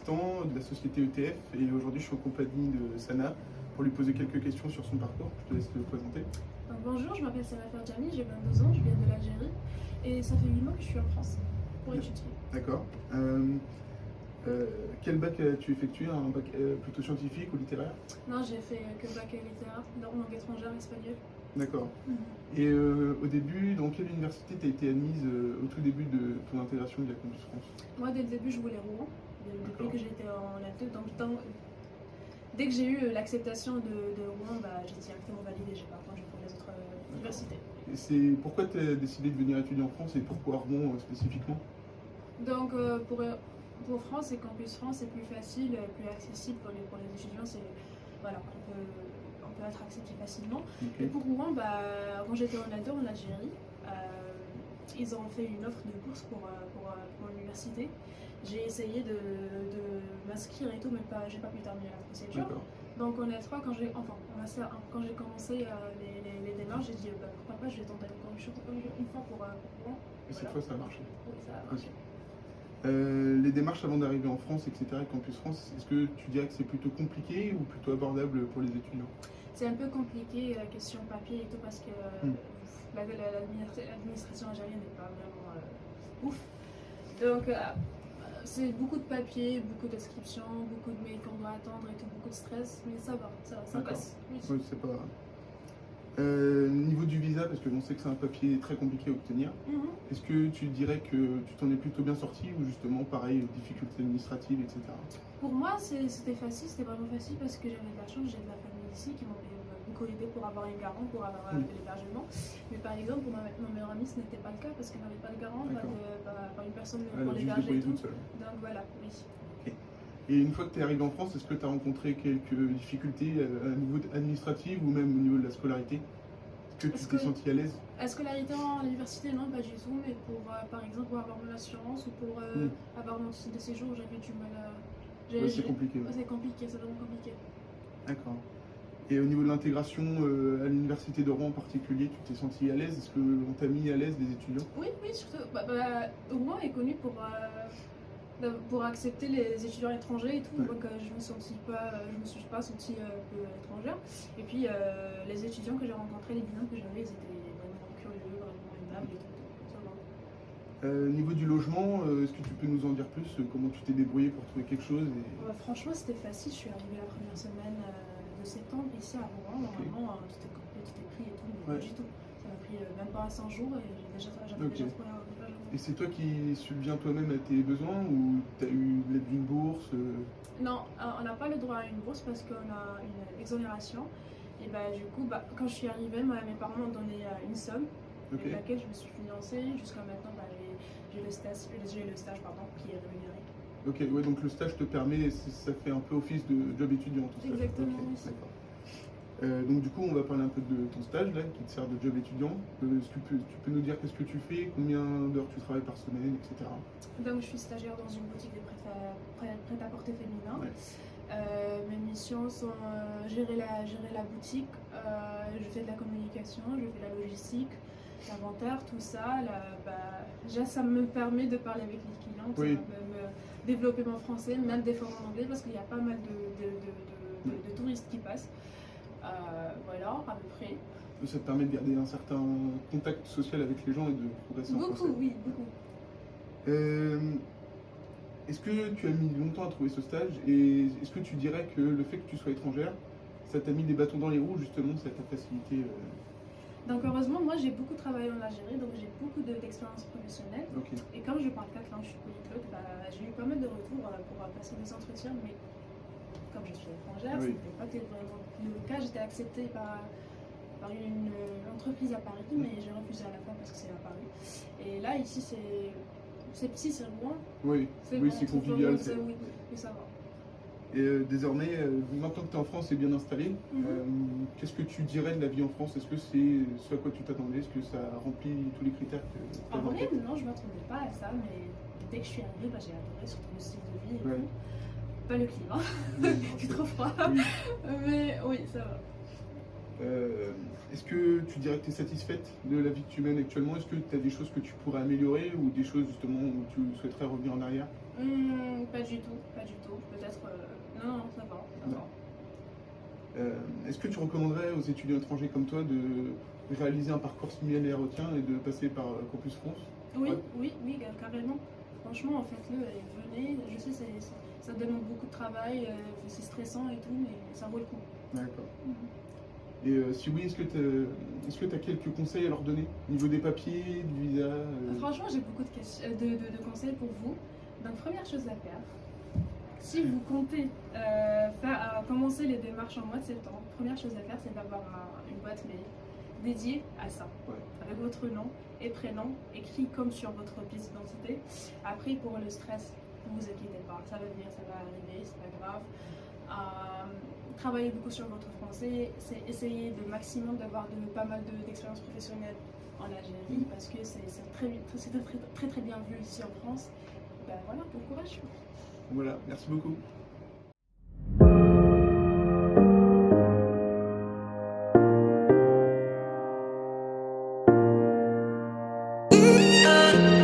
Tristan de la société ETF et aujourd'hui je suis en compagnie de Sana pour lui poser quelques questions sur son parcours. Je te laisse te présenter. Bonjour, je m'appelle Sana Ferjani, j'ai 22 ans, je viens de l'Algérie et ça fait 8 mois que je suis en France pour étudier. D'accord. Quel bac as-tu effectué? Un bac plutôt scientifique ou littéraire? Non, j'ai fait que bac littéraire, langue étrangère, espagnol. D'accord. Et au début, dans quelle université tu as été admise au tout début de ton intégration de la Campus France? Moi, dès le début, je voulais Rouen, depuis que j'étais en L2. Donc, dès que j'ai eu l'acceptation de Rouen, j'ai directement validé, j'ai pas attendu pour les autres universités. Et pourquoi tu as décidé de venir étudier en France et pourquoi Rouen spécifiquement? Donc, pour France et Campus France, c'est plus facile, plus accessible pour les étudiants. Voilà, on peut être accepté facilement. Okay. Et pour Rouen, quand j'étais en L2 en Algérie, ils ont fait une offre de bourse pour l'université. J'ai essayé de m'inscrire et tout, mais j'ai pas pu terminer la procédure. Donc en L3, quand j'ai commencé les démarches, j'ai dit pourquoi pas, je vais tenter encore une fois pour Rouen. Et cette fois, ça a marché? Oui, ça a marché. Les démarches avant d'arriver en France, etc., Campus France, est-ce que tu dirais que c'est plutôt compliqué ou plutôt abordable pour les étudiants? C'est un peu compliqué, question papier et tout, parce que l'administration algérienne n'est pas vraiment ouf. Donc, c'est beaucoup de papier, beaucoup d'inscriptions, beaucoup de mails qu'on doit attendre et tout, beaucoup de stress, mais ça va, ça passe. Oui, c'est pas... niveau du visa, parce que on sait que c'est un papier très compliqué à obtenir, est-ce que tu dirais que tu t'en es plutôt bien sorti ou justement pareil, difficultés administratives, etc.? Pour moi, c'était facile, c'était vraiment facile parce que j'avais de la chance, j'ai de la famille ici qui m'ont beaucoup aidé pour avoir une garant, pour avoir l'hébergement. Mais par exemple, pour mon meilleure amie, ce n'était pas le cas parce qu'elle n'avait pas de garant, pas une personne pour l'héberger et tout. Donc voilà, oui. Okay. Et une fois que tu es arrivé en France, est-ce que tu as rencontré quelques difficultés à niveau administratif ou même au niveau de la scolarité? Est-ce que tu t'es senti à l'aise? La scolarité en université, non, pas du tout, mais par exemple, pour avoir mon assurance ou pour avoir mon titre de séjour, j'avais du mal à... c'est compliqué. C'est compliqué, c'est vraiment compliqué. D'accord. Et au niveau de l'intégration à l'université de Rouen en particulier, tu t'es senti à l'aise? Est-ce qu'on t'a mis à l'aise les étudiants? Oui, surtout. Rouen est connu pour accepter les étudiants étrangers et tout, donc je me suis pas sentie un peu étrangère. Et puis les étudiants que j'ai rencontrés, les binômes que j'avais, ils étaient vraiment curieux, vraiment aimables et tout. Ça va. Niveau du logement, est-ce que tu peux nous en dire plus? Comment tu t'es débrouillé pour trouver quelque chose franchement, c'était facile. Je suis arrivée la première semaine de septembre ici à Rouen. Normalement, tout est pris et tout, mais pas du tout. Ça m'a pris même pas 100 jours et j'avais déjà trouvé un logement. Et c'est toi qui subviens toi-même à tes besoins ou tu as eu l'aide d'une bourse? Non, on n'a pas le droit à une bourse parce qu'on a une exonération. Et du coup, quand je suis arrivée, mes parents m'ont donné une somme avec laquelle je me suis financée. Jusqu'à maintenant, j'ai le stage qui est rémunéré. Ok, ouais, donc le stage te permet, ça fait un peu office de job étudiant, tout ça. Exactement, oui. D'accord. Donc du coup, on va parler un peu de ton stage là, qui te sert de job étudiant. Est-ce que tu peux nous dire qu'est-ce que tu fais, combien d'heures tu travailles par semaine, etc. Donc je suis stagiaire dans une boutique de prêt-à-porter féminin. Mes missions sont gérer la boutique, je fais de la communication, je fais la logistique, l'inventaire, tout ça. Déjà, ça me permet de parler avec les clients, ça me développer mon français, même des fois en anglais, parce qu'il y a pas mal de touristes qui passent. Voilà, à peu près. Ça te permet de garder un certain contact social avec les gens et de progresser en français. Oui, beaucoup. Est-ce que tu as mis longtemps à trouver ce stage et est-ce que tu dirais que le fait que tu sois étrangère, ça t'a mis des bâtons dans les roues, justement, ça t'a facilité Donc heureusement, moi j'ai beaucoup travaillé en Algérie, donc j'ai beaucoup d'expérience professionnelle. Et comme je parle 4 langues, je suis polyglotte, j'ai eu pas mal de retours pour passer des entretiens, mais comme je suis étrangère, ce n'était pas vraiment le cas. J'étais acceptée par une entreprise à Paris, mais j'ai refusé à la fin parce que c'est à Paris. Et là, ici, c'est petit, c'est loin. Oui, c'est convivial. Oui, ça va. Et désormais, maintenant que tu es en France et bien installé, qu'est-ce que tu dirais de la vie en France? Est-ce que c'est ce à quoi tu t'attendais? Est-ce que ça remplit tous les critères que tu as? En vrai, non, je ne m'attendais pas à ça, mais dès que je suis arrivée, j'ai adoré surtout le style de vie et tout. Pas le climat, c'est trop froid, mais oui, ça va. Est-ce que tu dirais que tu es satisfaite de la vie que tu mènes actuellement? Est-ce que tu as des choses que tu pourrais améliorer ou des choses justement où tu souhaiterais revenir en arrière? Pas du tout, pas du tout. Peut-être. Non, ça va. Ça va. Est-ce que tu recommanderais aux étudiants étrangers comme toi de réaliser un parcours similaire au tien et de passer par Campus France? Oui, Ouais. oui, carrément. Franchement, en fait, venez. Je sais, ça demande beaucoup de travail, c'est stressant et tout, mais ça vaut le coup. D'accord. Et si oui, est-ce que tu as quelques conseils à leur donner au niveau des papiers, du visa Franchement, j'ai beaucoup de conseils pour vous. Donc, première chose à faire, si vous comptez commencer les démarches en mois de septembre, première chose à faire, c'est d'avoir une boîte mail dédiée à ça, Ouais. avec votre nom et prénom écrit comme sur votre pièce d'identité. Après, pour le stress, ne vous inquiétez pas, ça va venir, ça va arriver, c'est pas grave. Travaillez beaucoup sur votre français, c'est essayer de maximum d'avoir pas mal d'expériences professionnelles en Algérie parce que c'est très bien vu ici en France. Ben voilà, bon courage. Voilà, merci beaucoup.